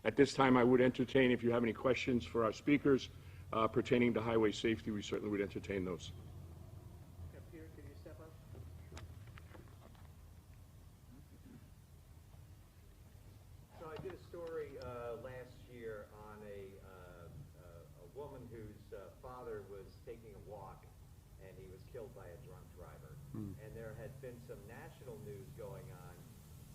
At this time, I would entertain, if you have any questions for our speakers pertaining to highway safety, we certainly would entertain those. Peter, could you step up? So I did a story last year on a woman whose father was taking a walk and he was killed by a drunk driver. And there had been some national news going on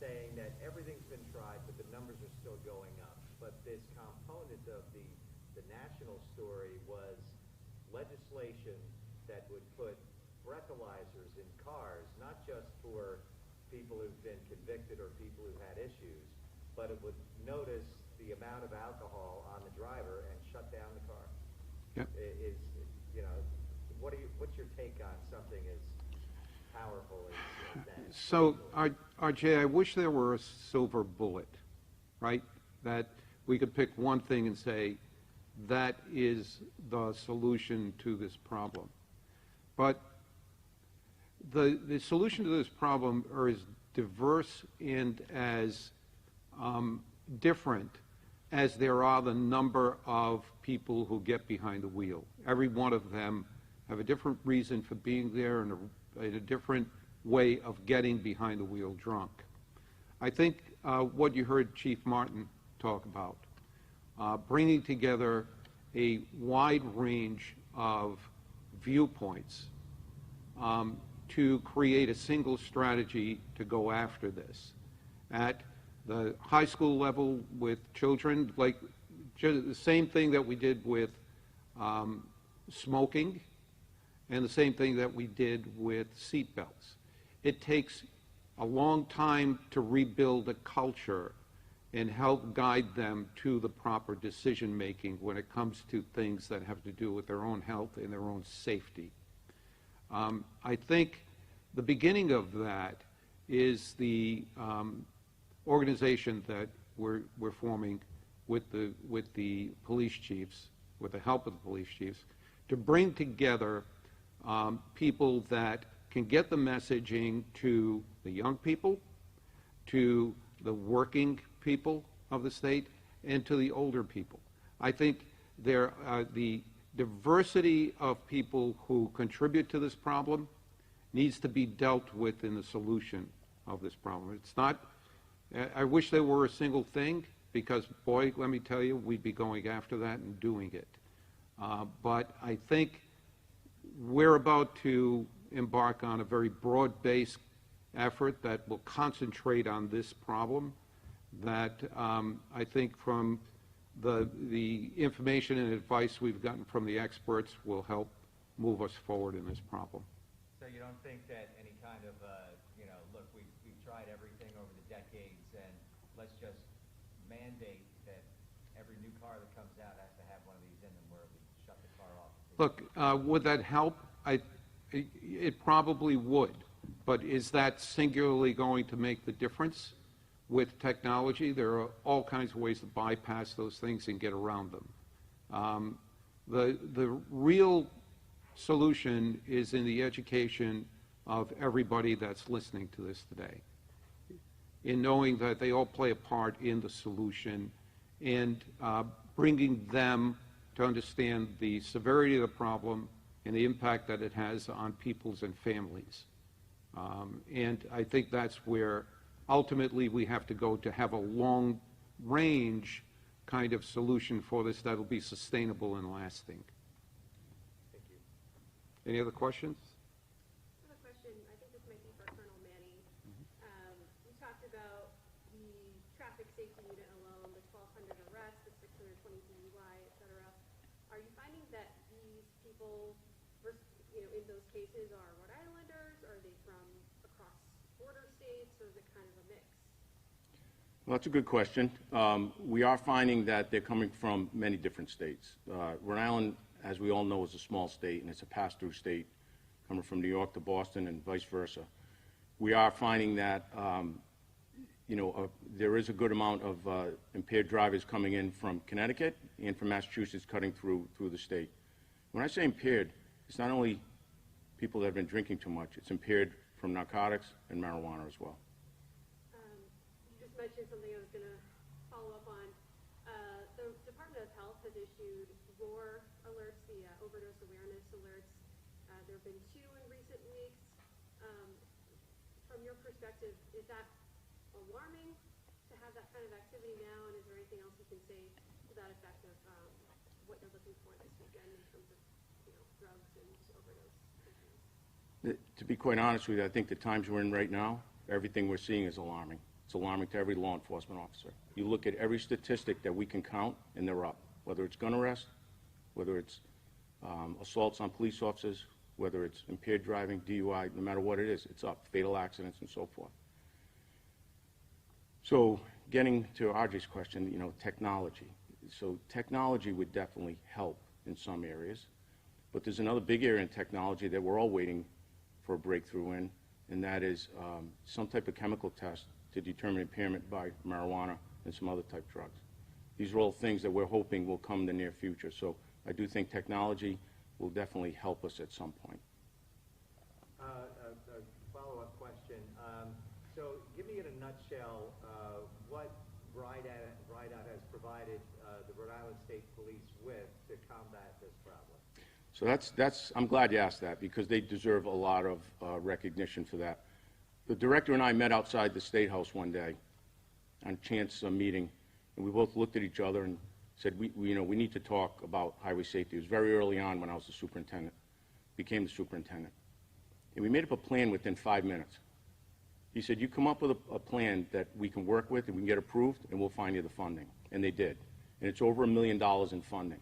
saying that everything's been tried, but the numbers are still going up. But this component of the national story was legislation that would put breathalyzers in cars, not just for people who've been convicted or people who had issues, but it would notice the amount of alcohol on the driver and shut down the car. Yep. What's your take on something as powerful as that? So, RJ, I wish there were a silver bullet, right? That we could pick one thing and say, that is the solution to this problem. But the solution to this problem are as diverse and as different as there are the number of people who get behind the wheel. Every one of them have a different reason for being there and a different way of getting behind the wheel drunk. I think what you heard Chief Martin talk about, bringing together a wide range of viewpoints to create a single strategy to go after this. At the high school level with children, like the same thing that we did with smoking and the same thing that we did with seatbelts. It takes a long time to rebuild a culture and help guide them to the proper decision making when it comes to things that have to do with their own health and their own safety. I think the beginning of that is the organization that we're forming with the police chiefs, with the help of the police chiefs, to bring together people that can get the messaging to the young people, to the working people of the state, and to the older people. I think the diversity of people who contribute to this problem needs to be dealt with in the solution of this problem. It's not, I wish there were a single thing, because boy, let me tell you, we'd be going after that and doing it. But I think we're about to embark on a very broad-based effort that will concentrate on this problem, that I think from the information and advice we've gotten from the experts will help move us forward in this problem. So you don't think that any kind of, look, we've tried everything over the decades, and let's just mandate that every new car that comes out has to have one of these in them where we shut the car off? Look, would that help? It probably would, but is that singularly going to make the difference? With technology, there are all kinds of ways to bypass those things and get around them. The real solution is in the education of everybody that's listening to this today, in knowing that they all play a part in the solution and bringing them to understand the severity of the problem and the impact that it has on peoples and families. And I think that's where ultimately we have to go to have a long-range kind of solution for this that'll be sustainable and lasting. Thank you. Any other questions? I have a question. I think this might be for Colonel Manny. You talked about the traffic safety unit alone, the 1,200 arrests, the 620 DUI, et cetera. Are you finding that these people, in those cases, are Rhode Islanders? Are they from across border states, or is it kind of a mix? Well, that's a good question. We are finding that they're coming from many different states. Rhode Island, as we all know, is a small state, and it's a pass-through state, coming from New York to Boston and vice versa. We are finding that, there is a good amount of impaired drivers coming in from Connecticut and from Massachusetts cutting through the state. When I say impaired, it's not only people that have been drinking too much, it's impaired from narcotics and marijuana as well. You just mentioned something I was going to follow up on. issued ROAR alerts, the overdose awareness alerts. There have been 2 in recent weeks. From your perspective, is that alarming to have that kind of activity now, and is there anything else you can say to that effect of what you're looking for this weekend in terms of, drugs and overdose issues? To be quite honest with you, I think the times we're in right now, everything we're seeing is alarming. It's alarming to every law enforcement officer. You look at every statistic that we can count, and they're up. Whether it's gun arrest, whether it's assaults on police officers, whether it's impaired driving, DUI, no matter what it is, it's up. Fatal accidents and so forth. So getting to RJ's question, technology. So technology would definitely help in some areas. But there's another big area in technology that we're all waiting for a breakthrough in, and that is some type of chemical test to determine impairment by marijuana and some other type drugs. These are all things that we're hoping will come in the near future. So I do think technology will definitely help us at some point. A follow-up question. So give me in a nutshell what Ride Out has provided the Rhode Island State Police with to combat this problem. So that's I'm glad you asked that, because they deserve a lot of recognition for that. The director and I met outside the State House one day on a chance meeting, and we both looked at each other and said, we need to talk about highway safety. It was very early on when I was the superintendent, became the superintendent. And we made up a plan within 5 minutes. He said, you come up with a plan that we can work with and we can get approved, and we'll find you the funding. And they did. And it's over $1 million in funding.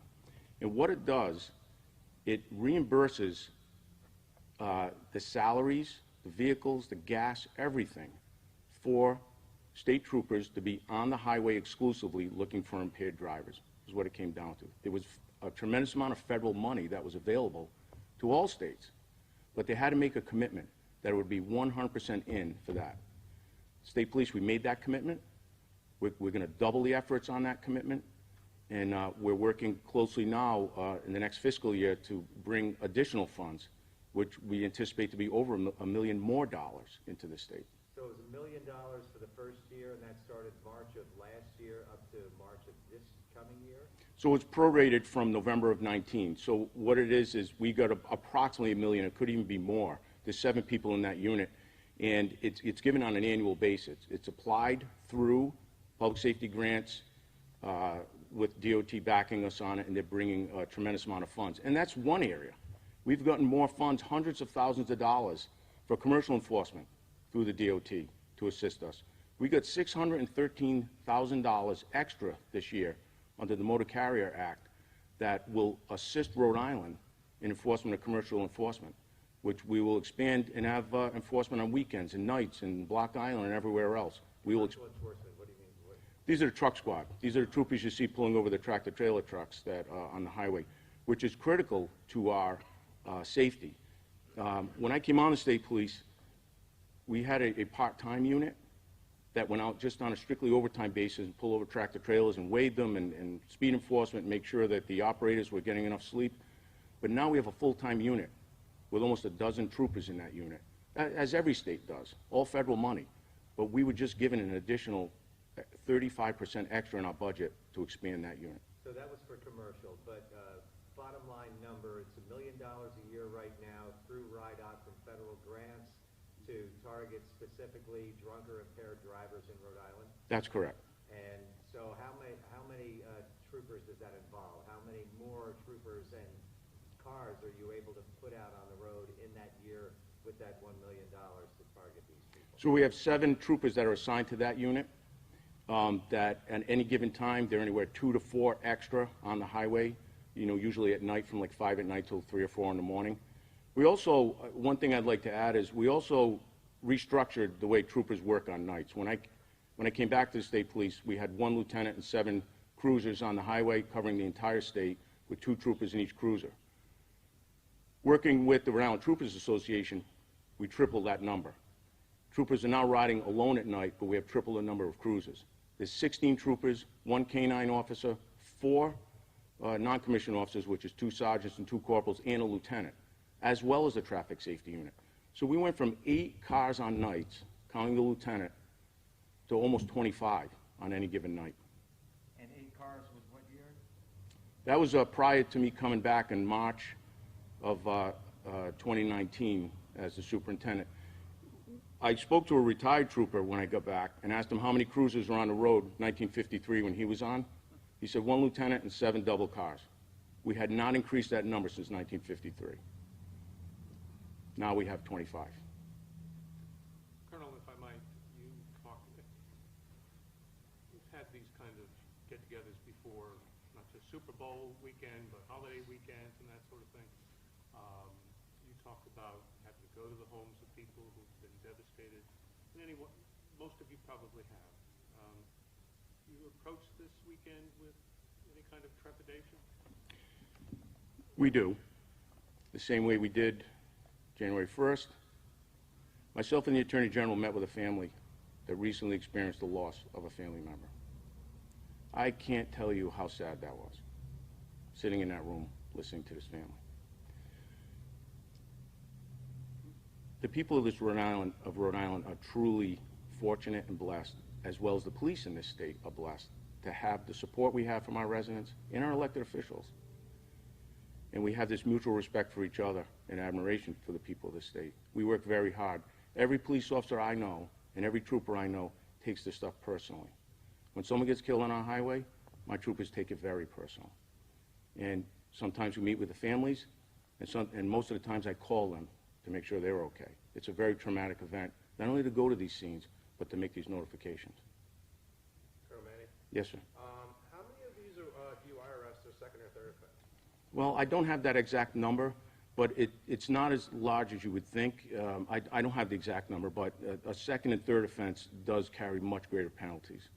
And what it does, it reimburses the salaries, the vehicles, the gas, everything for state troopers to be on the highway exclusively looking for impaired drivers, is what it came down to. There was a tremendous amount of federal money that was available to all states, but they had to make a commitment that it would be 100% in for that. State Police, we made that commitment. We're going to double the efforts on that commitment, and we're working closely now in the next fiscal year to bring additional funds, which we anticipate to be over $1 million more into the state. So it was $1 million for the first year, and that started March of last year up to March of this coming year? So it's prorated from November of 19. So what it is we got approximately $1 million. It could even be more. There's 7 people in that unit, and it's given on an annual basis. It's applied through public safety grants with DOT backing us on it, and they're bringing a tremendous amount of funds. And that's one area. We've gotten more funds, hundreds of thousands of dollars, for commercial enforcement through the DOT to assist us. We got $613,000 extra this year under the Motor Carrier Act that will assist Rhode Island in enforcement of commercial enforcement, which we will expand and have enforcement on weekends and nights and Block Island and everywhere else. We will. Commercial enforcement, what do you mean? These are the truck squad. These are the troopers you see pulling over the tractor-trailer trucks that on the highway, which is critical to our safety. When I came on the state police, we had a part-time unit that went out just on a strictly overtime basis and pull over tractor-trailers and weighed them and speed enforcement and make sure that the operators were getting enough sleep. But now we have a full-time unit with almost a dozen troopers in that unit, as every state does, all federal money. But we were just given an additional 35% extra in our budget to expand that unit. So that was for commercial, but bottom line number, it's $1 million a year right now through Ride Out from federal grants to target specifically drunk or impaired drivers in Rhode Island? That's correct. And so how many troopers does that involve? How many more troopers and cars are you able to put out on the road in that year with that $1 million to target these people? So we have 7 troopers that are assigned to that unit. That at any given time, they're anywhere 2 to 4 extra on the highway, usually at night from like 5 at night till 3 or 4 in the morning. We also, one thing I'd like to add is we also restructured the way troopers work on nights. When I came back to the state police, we had 1 lieutenant and 7 cruisers on the highway covering the entire state with 2 troopers in each cruiser. Working with the Rhode Island Troopers Association, we tripled that number. Troopers are now riding alone at night, but we have tripled the number of cruisers. There's 16 troopers, 1 canine officer, 4 non-commissioned officers, which is 2 sergeants and 2 corporals, and a lieutenant, as well as the traffic safety unit. So we went from 8 cars on nights, counting the lieutenant, to almost 25 on any given night. And 8 cars was what year? That was prior to me coming back in March of 2019 as the superintendent. I spoke to a retired trooper when I got back and asked him how many cruisers were on the road 1953 when he was on. He said 1 lieutenant and 7 double cars. We had not increased that number since 1953. Now we have 25. Colonel, if I might, you've had these kind of get-togethers before, not just Super Bowl weekend, but holiday weekends and that sort of thing. You talked about having to go to the homes of people who've been devastated. And most of you probably have. You approach this weekend with any kind of trepidation? We do. The same way we did January 1st. Myself and the Attorney General met with a family that recently experienced the loss of a family member. I can't tell you how sad that was, sitting in that room listening to this family. The people of Rhode Island are truly fortunate and blessed, as well as the police in this state are blessed, to have the support we have from our residents and our elected officials. And we have this mutual respect for each other and admiration for the people of this state. We work very hard. Every police officer I know and every trooper I know takes this stuff personally. When someone gets killed on our highway, my troopers take it very personal. And sometimes we meet with the families, and most of the times I call them to make sure they're okay. It's a very traumatic event, not only to go to these scenes, but to make these notifications. Colonel Manning, Yes, sir. how many of these are DUI arrests or second or third offense? Well, I don't have that exact number, but it's not as large as you would think. I don't have the exact number, but a second and third offense does carry much greater penalties.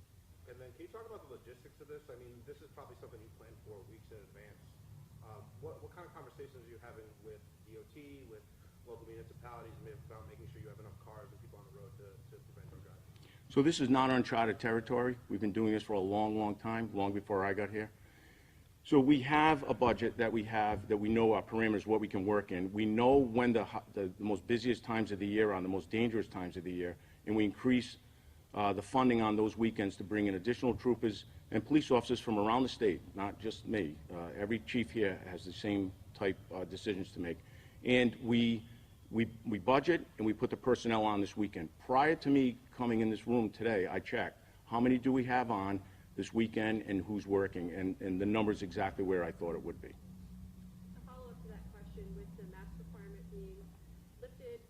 And then can you talk about the logistics of this? I mean, this is probably something you plan for weeks in advance. What kind of conversations are you having with DOT, with local municipalities, about making sure you have enough cars and people on the road to prevent drug driving? So this is not uncharted territory. We've been doing this for a long, long time, long before I got here. So we have a budget that we know our parameters, what we can work in. We know when the most busiest times of the year are, the most dangerous times of the year, and we increase the funding on those weekends to bring in additional troopers and police officers from around the state, not just me. Every chief here has the same type decisions to make. And we budget and we put the personnel on this weekend. Prior to me coming in this room today, I checked how many do we have on this weekend and who's working, and the number's exactly where I thought it would be. A follow-up to that question, with the mask requirement being lifted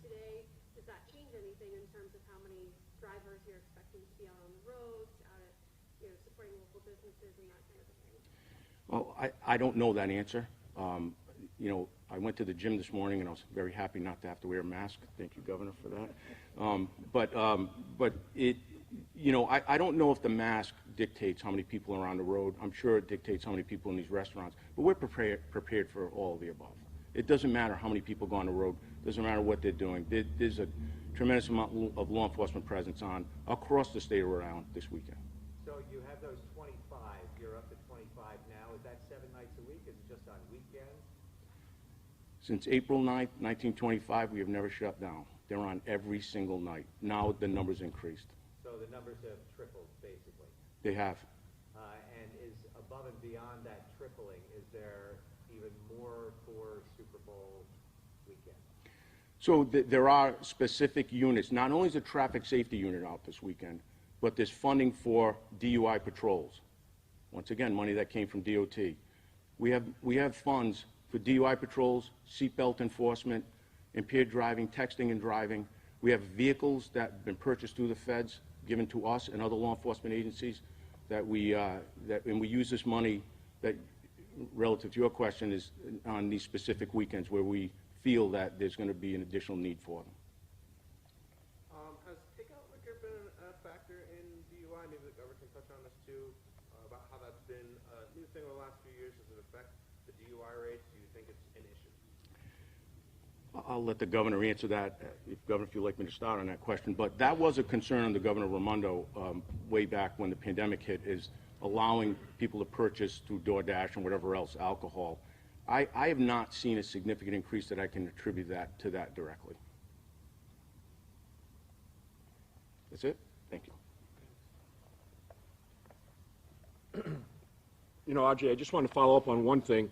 today, does that change anything in terms of how many drivers you're expecting to be out on the roads, out at, supporting local businesses and that kind of thing? Well, I don't know that answer. I went to the gym this morning and I was very happy not to have to wear a mask. Thank you, Governor, for that. I don't know if the mask dictates how many people are on the road. I'm sure it dictates how many people in these restaurants, but we're prepared for all of the above. It doesn't matter how many people go on the road. It doesn't matter what they're doing. There's a tremendous amount of law enforcement presence on across the state of Rhode Island this weekend. So you have those 25, you're up to 25 now. Is that 7 nights a week? Is it just on weekends? Since April 9th, 1925, we have never shut down. They're on every single night. Now the number's increased. So the numbers have tripled, basically. They have. And is above and beyond that tripling, is there even more for Super Bowl weekend? So there are specific units. Not only is the traffic safety unit out this weekend, but there's funding for DUI patrols. Once again, money that came from DOT. We have funds for DUI patrols, seatbelt enforcement, impaired driving, texting and driving. We have vehicles that have been purchased through the feds, given to us and other law enforcement agencies, and we use this money that, relative to your question, is on these specific weekends where we feel that there's going to be an additional need for them. Has takeout liquor been a factor in DUI? Maybe the governor can touch on this too, about how that's been a new thing over the last few years. Does it affect the DUI rates? Do you think it's an issue? I'll let the governor answer that, Governor, if you'd like me to start on that question. But that was a concern under Governor Raimondo way back when the pandemic hit, is allowing people to purchase through DoorDash and whatever else, alcohol. I have not seen a significant increase that I can attribute that to that directly. That's it? Thank you. You know, RJ, I just want to follow up on one thing.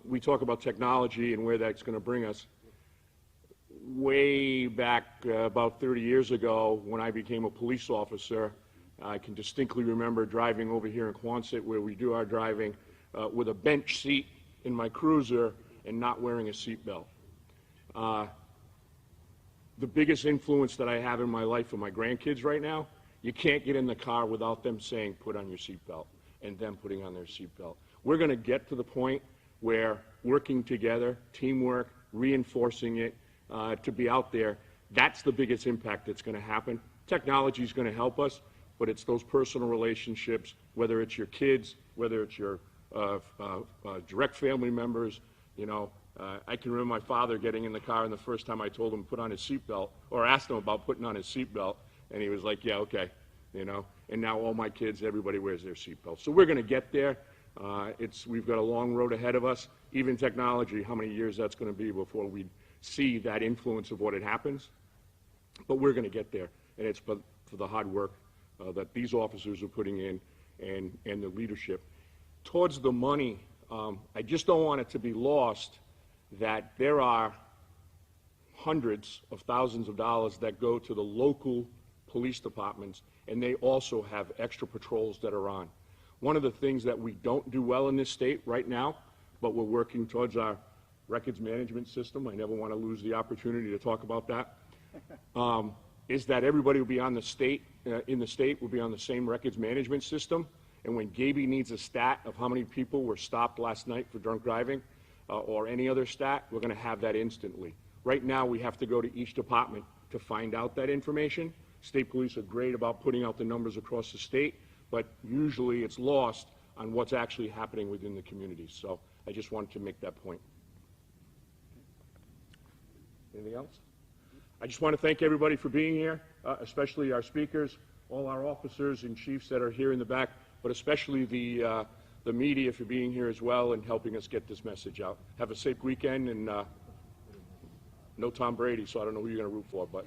We talk about technology and where that's going to bring us. Way back about 30 years ago, when I became a police officer, I can distinctly remember driving over here in Quonset, where we do our driving, with a bench seat in my cruiser and not wearing a seatbelt. The biggest influence that I have in my life for my grandkids right now, you can't get in the car without them saying, put on your seatbelt, and them putting on their seatbelt. We're going to get to the point where working together, teamwork, reinforcing it, to be out there, that's the biggest impact that's going to happen. Technology is going to help us, but it's those personal relationships, whether it's your kids, whether it's your direct family members. You know, I can remember my father getting in the car, and the first time I told him to put on his seatbelt, or asked him about putting on his seatbelt, and he was like, yeah, okay, you know. And now all my kids, everybody wears their seatbelt. So we're going to get there. We've got a long road ahead of us. Even technology, how many years that's going to be before we see that influence of what it happens. But we're going to get there, and it's for the hard work that these officers are putting in and the leadership. Towards the money, I just don't want it to be lost that there are hundreds of thousands of dollars that go to the local police departments, and they also have extra patrols that are on. One of the things that we don't do well in this state right now, but we're working towards our records management system, I never want to lose the opportunity to talk about that, is that everybody will be on the state, in the state will be on the same records management system. And when Gaby needs a stat of how many people were stopped last night for drunk driving, or any other stat, we're going to have that instantly. Right now, we have to go to each department to find out that information. State police are great about putting out the numbers across the state, but usually it's lost on what's actually happening within the communities. So I just wanted to make that point. Anything else? I just want to thank everybody for being here, especially our speakers, all our officers and chiefs that are here in the back, but especially the media for being here as well and helping us get this message out. Have a safe weekend, and no Tom Brady, so I don't know who you're going to root for, but